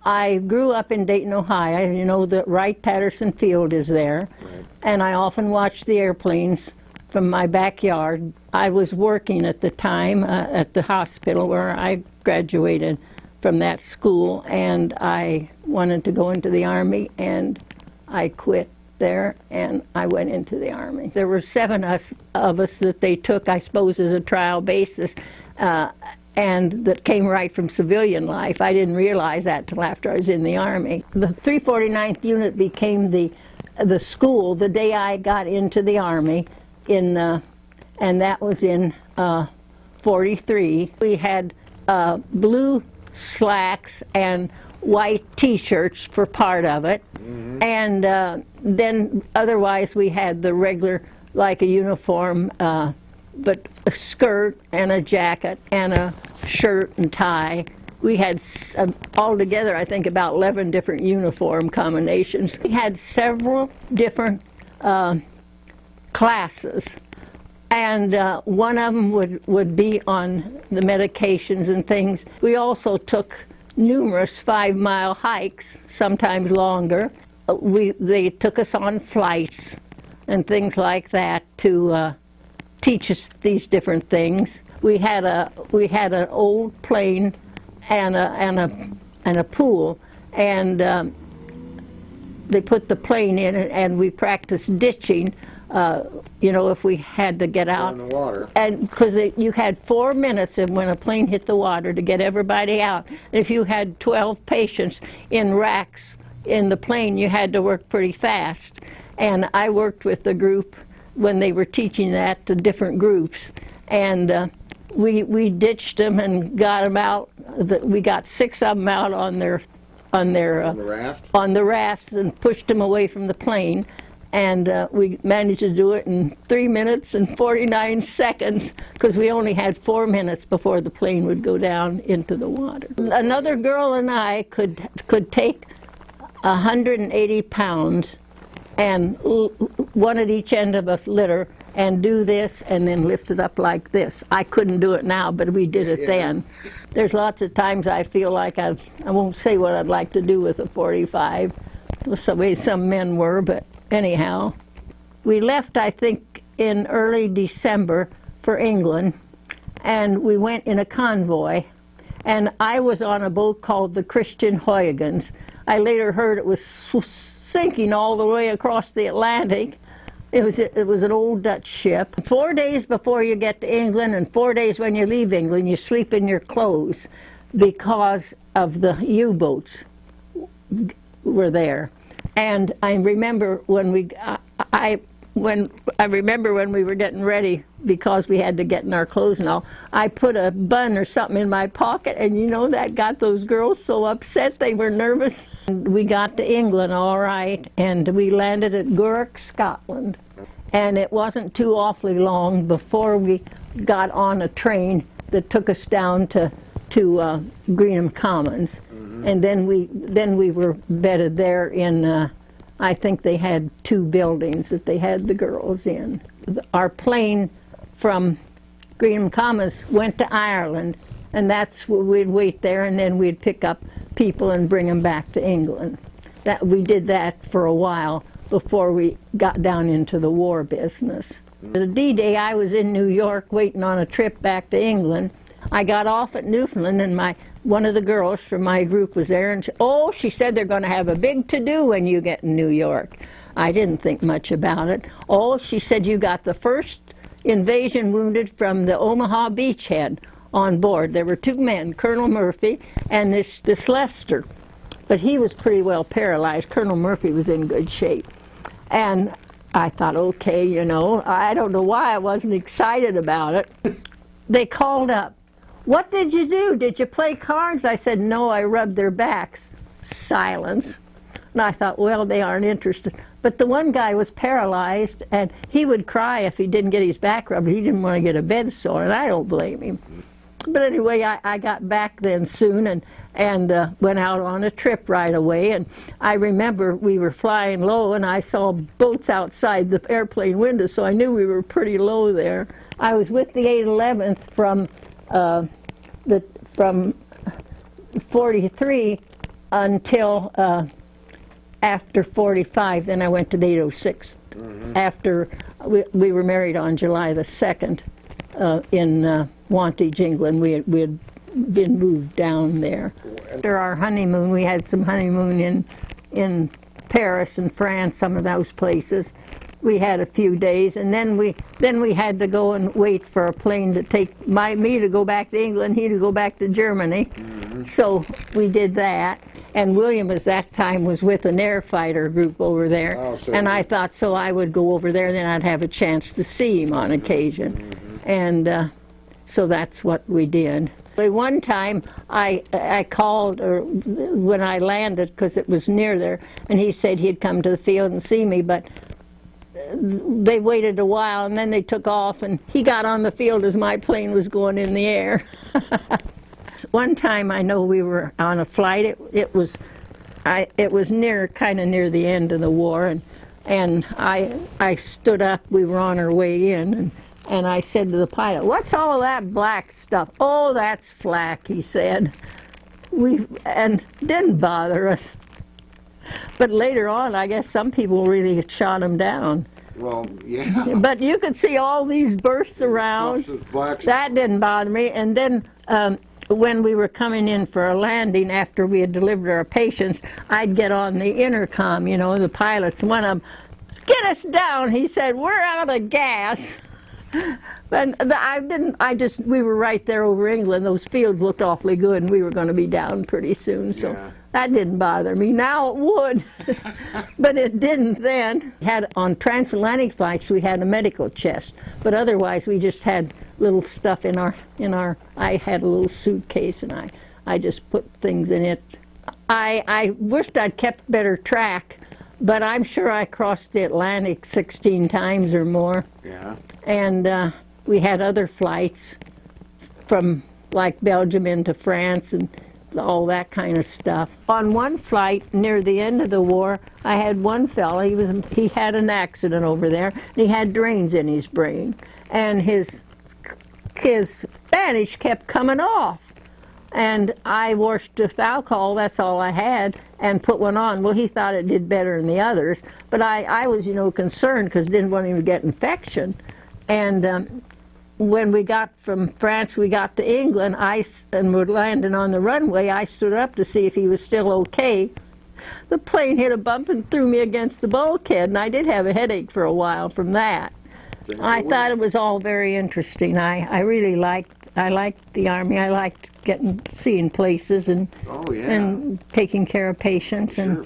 I grew up in Dayton, Ohio. You know, the Wright-Patterson Field is there. Right. And I often watched the airplanes from my backyard. I was working at the time at the hospital where I graduated from that school, and I wanted to go into the Army, and I quit there, and I went into the Army. There were 7 of us that they took, I suppose, as a trial basis, and that came right from civilian life. I didn't realize that till after I was in the Army. The 349th Unit became the school the day I got into the Army, and that was in 43. We had blue slacks and white t-shirts for part of it, and then otherwise we had the regular, like a uniform, but a skirt and a jacket and a shirt and tie. We had altogether, I think, about 11 different uniform combinations. We had several different classes, and one of them would be on the medications and things. We also took numerous 5-mile hikes, sometimes longer. They took us on flights and things like that to teach us these different things. We had an old plane and a pool, and they put the plane in, and we practiced ditching. You know, if we had to get out, in the water. And because you had 4 minutes of when a plane hit the water to get everybody out. If you had 12 patients in racks in the plane, you had to work pretty fast. And I worked with the group when they were teaching that to different groups, and we ditched them and got them out. We got 6 of them out on the rafts and pushed them away from the plane. And we managed to do it in 3 minutes and 49 seconds because we only had 4 minutes before the plane would go down into the water. Another girl and I could take 180 pounds and one at each end of a litter and do this and then lift it up like this. I couldn't do it now, but we did it then. There's lots of times I feel like I won't say what I'd like to do with a 45, the way some men were, but anyhow, we left, I think, in early December for England, and we went in a convoy, and I was on a boat called the Christian Huygens. I later heard it was sinking all the way across the Atlantic. It was an old Dutch ship. 4 days before you get to England and 4 days when you leave England, you sleep in your clothes because of the U-boats were there. And I remember when we were getting ready, because we had to get in our clothes and all, I put a bun or something in my pocket, and you know, that got those girls so upset. They were nervous. And we got to England all right, and we landed at Gourock, Scotland. And it wasn't too awfully long before we got on a train that took us down to Greenham Commons. And then we were bedded there in, I think they had 2 buildings that they had the girls in. Our plane from Greenham Commons went to Ireland, and that's where we'd wait there, and then we'd pick up people and bring them back to England. We did that for a while before we got down into the war business. The D-Day, I was in New York waiting on a trip back to England. I got off at Newfoundland, and one of the girls from my group was there, and she said they're going to have a big to-do when you get in New York. I didn't think much about it. She said you got the first invasion wounded from the Omaha beachhead on board. There were 2 men, Colonel Murphy and this Lester, but he was pretty well paralyzed. Colonel Murphy was in good shape. And I thought, okay, you know, I don't know why I wasn't excited about it. They called up. What did you do? Did you play cards? I said, no, I rubbed their backs. Silence. And I thought, well, they aren't interested. But the one guy was paralyzed, and he would cry if he didn't get his back rubbed. He didn't want to get a bed sore, and I don't blame him. But anyway, I got back then soon and went out on a trip right away. And I remember we were flying low, and I saw boats outside the airplane window, so I knew we were pretty low there. I was with the 811th from 43 until after 45. Then I went to the 806. After we were married on July the 2nd in Wantage, England. We had been moved down there. After our honeymoon, we had some honeymoon in Paris and France, some of those places. We had a few days, and then we had to go and wait for a plane to take me to go back to England, he to go back to Germany. So we did that. And William, at that time, was with an air fighter group over there. And I thought, so I would go over there, then I'd have a chance to see him on occasion. And so that's what we did. One time, I called when I landed, because it was near there, and he said he'd come to the field and see me, but they waited a while, and then they took off, and he got on the field as my plane was going in the air. One time, I know we were on a flight. It was kind of near the end of the war, and I stood up. We were on our way in, and I said to the pilot, "What's all of that black stuff?" "Oh, that's flak," he said. And didn't bother us. But later on, I guess some people really shot him down. Well, yeah. But you could see all these bursts around. That didn't bother me. And then when we were coming in for a landing after we had delivered our patients, I'd get on the intercom, you know, the pilots, one of them, "Get us down," he said, "we're out of gas." But we were right there over England. Those fields looked awfully good, and we were going to be down pretty soon, so that didn't bother me. Now it would, but it didn't then. On transatlantic flights, we had a medical chest, but otherwise we just had little stuff in our. I had a little suitcase, and I just put things in it. I wished I'd kept better track, but I'm sure I crossed the Atlantic 16 times or more. Yeah. And we had other flights from like Belgium into France and all that kind of stuff. On one flight near the end of the war, I had one fella, he had an accident over there, and he had drains in his brain, and his bandage kept coming off. And I washed with alcohol, that's all I had, and put one on. Well, he thought it did better than the others, but I was, concerned because didn't want him to get infection. And when we got from France, we got to England, and were landing on the runway, I stood up to see if he was still okay. The plane hit a bump and threw me against the bulkhead, and I did have a headache for a while from that. I thought it was all very interesting. I really liked the Army. I liked seeing places and taking care of patients. Sure. And